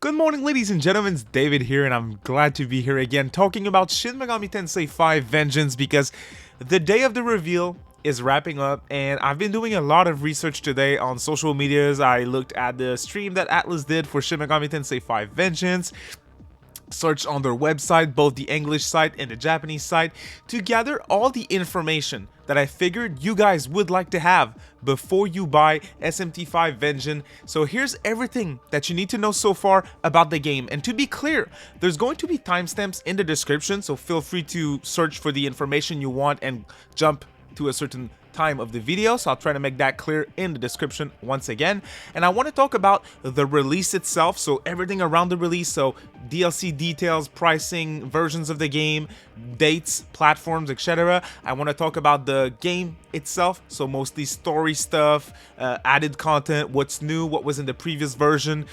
Good morning, ladies and gentlemen, it's David here, and I'm glad to be here again talking about Shin Megami Tensei V Vengeance because the day of the reveal is wrapping up, and I've been doing a lot of research today on social medias. I looked at the stream that ATLUS did for Shin Megami Tensei V Vengeance, searched on their website, both the English site and the Japanese site, to gather all the information that I figured you guys would like to have before you buy SMT V Vengeance. So here's everything that you need to know so far about the game. And to be clear, there's going to be timestamps in the description, so feel free to search for the information you want and jump to a certain time of the video, so I'll try to make that clear in the description once again. And I want to talk about the release itself, so everything around the release, so DLC details, pricing, versions of the game, dates, platforms, etc. I want to talk about the game itself, so mostly story stuff, added content, what's new, what was in the previous version,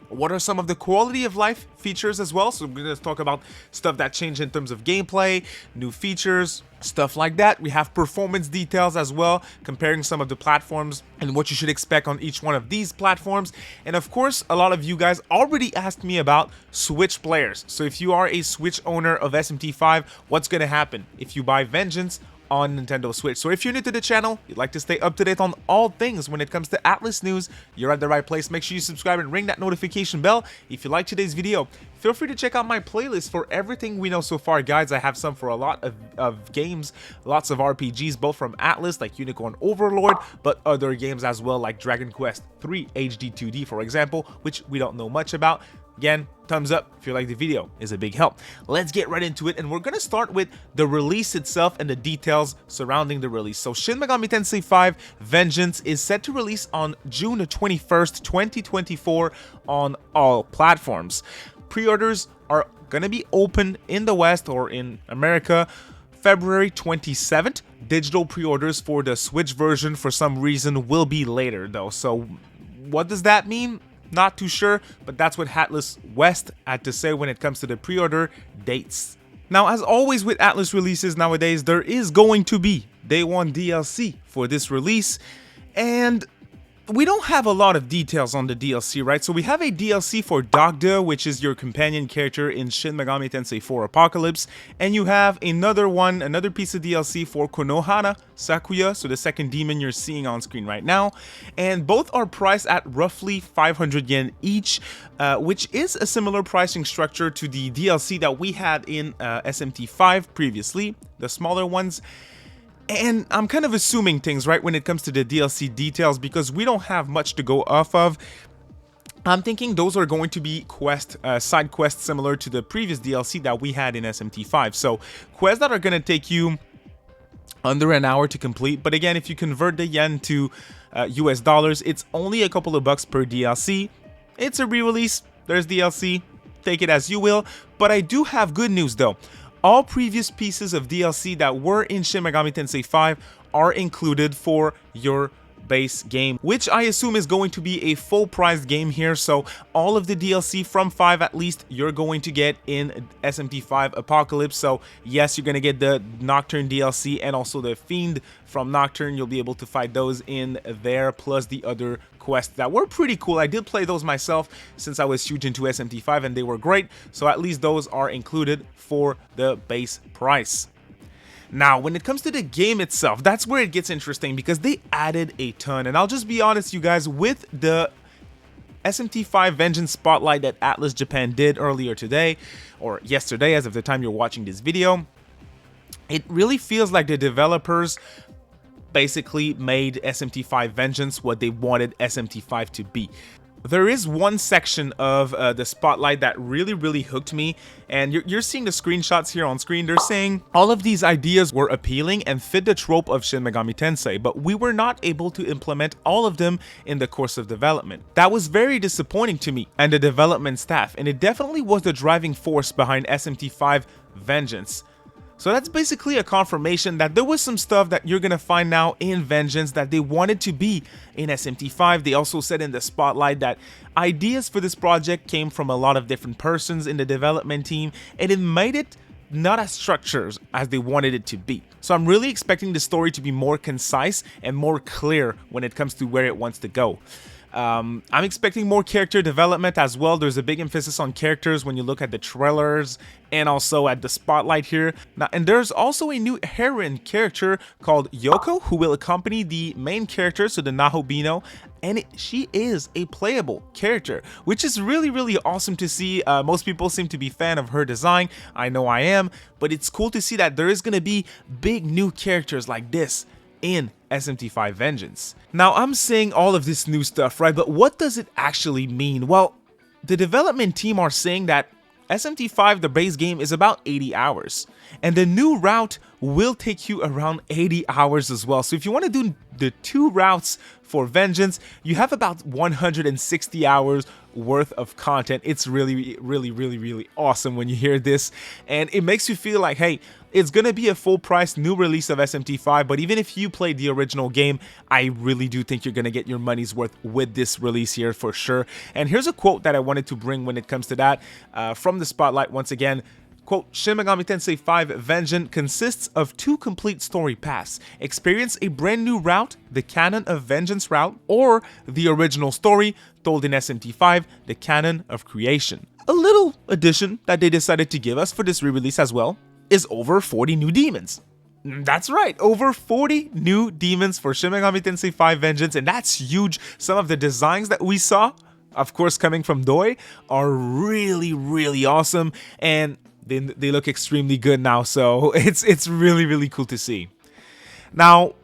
what are some of the quality of life features as well. So we're going to talk about stuff that changed in terms of gameplay, new features, stuff like that. We have performance details as well, comparing some of the platforms and what you should expect on each one of these platforms. And of course, a lot of you guys already asked me about Switch players. So if you are a Switch owner of SMT V, what's going to happen if you buy Vengeance on Nintendo Switch? So if you're new to the channel, you'd like to stay up to date on all things when it comes to ATLUS news, you're at the right place. Make sure you subscribe and ring that notification bell. If you like today's video, feel free to check out my playlist for everything we know so far, guys. I have some for a lot of games, lots of RPGs, both from ATLUS like Unicorn Overlord, but other games as well like Dragon Quest III HD 2D, for example, which we don't know much about. Again, thumbs up if you like the video, is a big help. Let's get right into it, and we're gonna start with the release itself and the details surrounding the release. So Shin Megami Tensei V Vengeance is set to release on June 21st, 2024 on all platforms. Pre-orders are gonna be open in the West, or in America, February 27th. Digital pre-orders for the Switch version for some reason will be later though. So what does that mean? Not too sure, but that's what ATLUS West had to say when it comes to the pre-order dates. Now, as always with ATLUS releases nowadays, there is going to be day one DLC for this release, and we don't have a lot of details on the DLC, right? So we have a DLC for Dogda, which is your companion character in Shin Megami Tensei IV Apocalypse, and you have another piece of DLC for Konohana Sakuya, so the second demon you're seeing on screen right now, and both are priced at roughly 500 yen each, which is a similar pricing structure to the DLC that we had in SMT V previously, the smaller ones. And I'm kind of assuming things, right, when it comes to the DLC details, because we don't have much to go off of. I'm thinking those are going to be side quests similar to the previous DLC that we had in SMT V. So quests that are going to take you under an hour to complete. But again, if you convert the yen to US dollars, it's only a couple of bucks per DLC. It's a re-release. There's DLC. Take it as you will. But I do have good news though. All previous pieces of DLC that were in Shin Megami Tensei V are included for your base game, which I assume is going to be a full-priced game here. So all of the DLC from 5 at least you're going to get in SMT V Apocalypse. So yes, you're going to get the Nocturne DLC and also the Fiend from Nocturne. You'll be able to fight those in there, plus the other quests that were pretty cool. I did play those myself since I was huge into SMT V, and they were great. So at least those are included for the base price. Now, when it comes to the game itself, that's where it gets interesting because they added a ton. And I'll just be honest, you guys, with the SMT V Vengeance Spotlight that ATLUS Japan did earlier today, or yesterday as of the time you're watching this video, it really feels like the developers basically made SMT V Vengeance what they wanted SMT V to be. There is one section of the Spotlight that really hooked me, and you're seeing the screenshots here on screen. They're saying all of these ideas were appealing and fit the trope of Shin Megami Tensei, but we were not able to implement all of them in the course of development. That was very disappointing to me and the development staff, and it definitely was the driving force behind SMT V Vengeance. So that's basically a confirmation that there was some stuff that you're going to find now in Vengeance that they wanted to be in SMT V. They also said in the Spotlight that ideas for this project came from a lot of different persons in the development team, and it made it not as structured as they wanted it to be. So I'm really expecting the story to be more concise and more clear when it comes to where it wants to go. I'm expecting more character development as well. There's a big emphasis on characters when you look at the trailers and also at the spotlight here. Now, and there's also a new heroine character called Yoko who will accompany the main character, so the Nahobino, and she is a playable character, which is really awesome to see. Most people seem to be fan of her design. I know I am, but it's cool to see that there is going to be big new characters like this in SMT V Vengeance. Now, I'm saying all of this new stuff, right? But what does it actually mean? Well, the development team are saying that SMT V, the base game, is about 80 hours. And the new route will take you around 80 hours as well. So if you want to do the 2 routes for Vengeance, you have about 160 hours worth of content. It's really awesome when you hear this. And it makes you feel like, hey, it's going to be a full price new release of SMT V, but even if you played the original game, I really do think you're going to get your money's worth with this release here for sure. And here's a quote that I wanted to bring when it comes to that from the spotlight once again. Quote, Shin Megami Tensei V Vengeance consists of 2 complete story paths. Experience a brand new route, the Canon of Vengeance route, or the original story told in SMT V, the Canon of Creation. A little addition that they decided to give us for this re-release as well is over 40 new demons. That's right, over 40 new demons for Shin Megami Tensei V Vengeance, and that's huge. Some of the designs that we saw, of course coming from Doi, are really awesome, and they look extremely good now, so it's really cool to see. Now,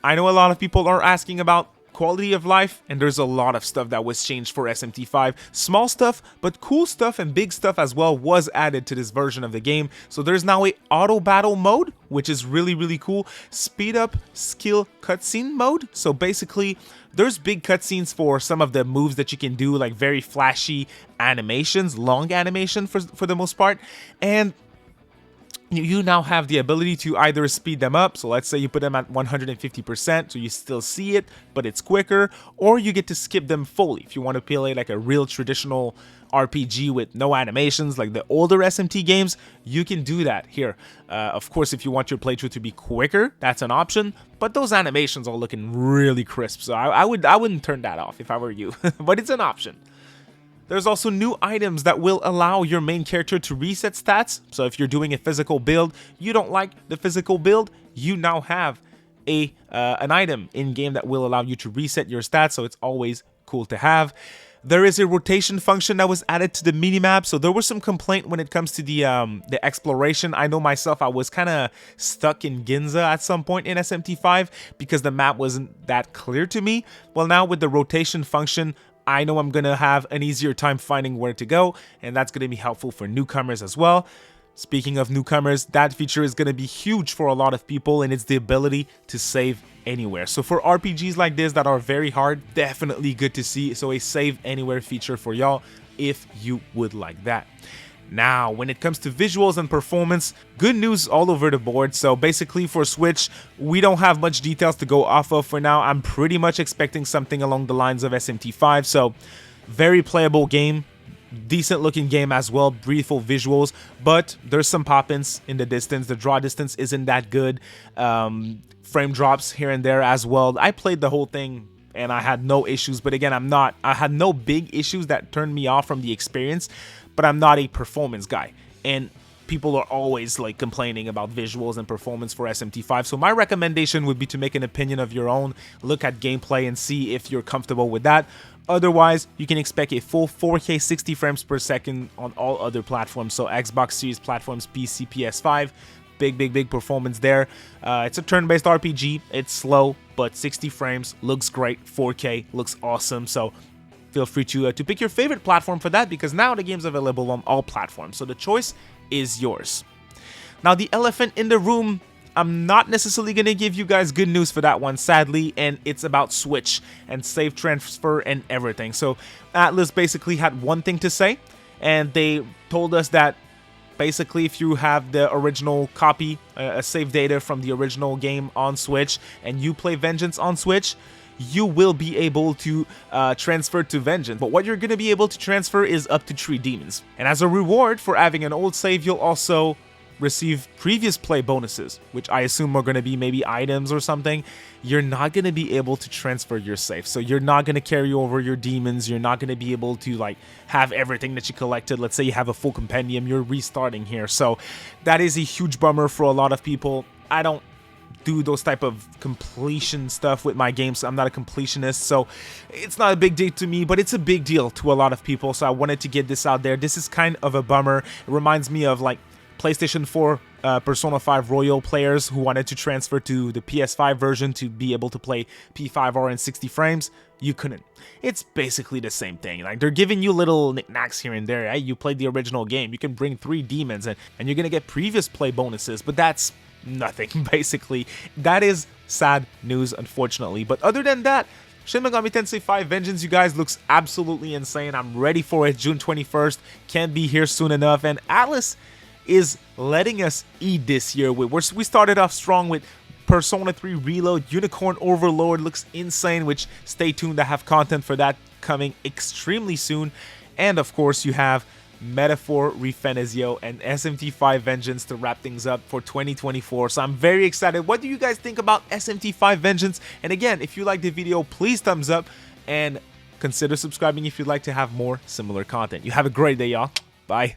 I know a lot of people are asking about quality of life, and there's a lot of stuff that was changed for SMT V. Small stuff, but cool stuff and big stuff as well was added to this version of the game. So there's now a auto battle mode, which is really cool. Speed up skill cutscene mode. So basically, there's big cutscenes for some of the moves that you can do, like very flashy animations, long animation for the most part, and you now have the ability to either speed them up, so let's say you put them at 150%, so you still see it, but it's quicker, or you get to skip them fully. If you want to play like a real traditional RPG with no animations like the older SMT games, you can do that here. Of course, if you want your playthrough to be quicker, that's an option, but those animations are looking really crisp, so I wouldn't turn that off if I were you, but it's an option. There's also new items that will allow your main character to reset stats. So if you're doing a physical build, you don't like the physical build, you now have an item in game that will allow you to reset your stats. So it's always cool to have. There is a rotation function that was added to the minimap. So there was some complaint when it comes to the exploration. I know myself, I was kind of stuck in Ginza at some point in SMT V because the map wasn't that clear to me. Well, now with the rotation function, I know I'm going to have an easier time finding where to go, and that's going to be helpful for newcomers as well. Speaking of newcomers, that feature is going to be huge for a lot of people, and it's the ability to save anywhere. So for RPGs like this that are very hard, definitely good to see. So a save anywhere feature for y'all if you would like that. Now, when it comes to visuals and performance, good news all over the board. So basically for Switch, we don't have much details to go off of for now. I'm pretty much expecting something along the lines of SMT V. So very playable game, decent looking game as well, beautiful visuals, but there's some pop-ins in the distance. The draw distance isn't that good. Frame drops here and there as well. I played the whole thing and I had no issues, but again, I had no big issues that turned me off from the experience, but I'm not a performance guy, and people are always like complaining about visuals and performance for SMT V. So my recommendation would be to make an opinion of your own, look at gameplay and see if you're comfortable with that. Otherwise, you can expect a full 4K 60 frames per second on all other platforms, so Xbox Series platforms, PC, PS5. Big performance there. It's a turn-based RPG. It's slow, but 60 frames looks great. 4K looks awesome. So feel free to pick your favorite platform for that, because now the game's available on all platforms. So the choice is yours. Now, the elephant in the room, I'm not necessarily going to give you guys good news for that one, sadly, and it's about Switch and save transfer and everything. So ATLUS basically had one thing to say, and they told us that basically if you have the original copy, a save data from the original game on Switch, and you play Vengeance on Switch, you will be able to transfer to Vengeance. But what you're going to be able to transfer is up to 3 demons. And as a reward for having an old save, you'll also receive previous play bonuses, which I assume are going to be maybe items or something, you're not going to be able to transfer your save. So you're not going to carry over your demons. You're not going to be able to like have everything that you collected. Let's say you have a full compendium, you're restarting here. So that is a huge bummer for a lot of people. I don't do those type of completion stuff with my games. I'm not a completionist, so it's not a big deal to me, but it's a big deal to a lot of people. So I wanted to get this out there. This is kind of a bummer. It reminds me of like PlayStation 4 Persona 5 Royal players who wanted to transfer to the PS5 version to be able to play P5R in 60 frames. You couldn't. It's basically the same thing. Like, they're giving you little knickknacks here and there. Right? You played the original game. You can bring 3 demons and you're going to get previous play bonuses, but that's nothing, basically. That is sad news, unfortunately. But other than that, Shin Megami Tensei V Vengeance, you guys, looks absolutely insane. I'm ready for it. June 21st. Can't be here soon enough. And ATLUS is letting us eat this year. We started off strong with Persona 3 Reload. Unicorn Overlord looks insane, which stay tuned. I have content for that coming extremely soon. And of course, you have Metaphor Refenezio and SMT V Vengeance to wrap things up for 2024. So I'm very excited. What do you guys think about SMT V Vengeance? And again, if you like the video, please thumbs up and consider subscribing if you'd like to have more similar content. You have a great day, y'all. Bye.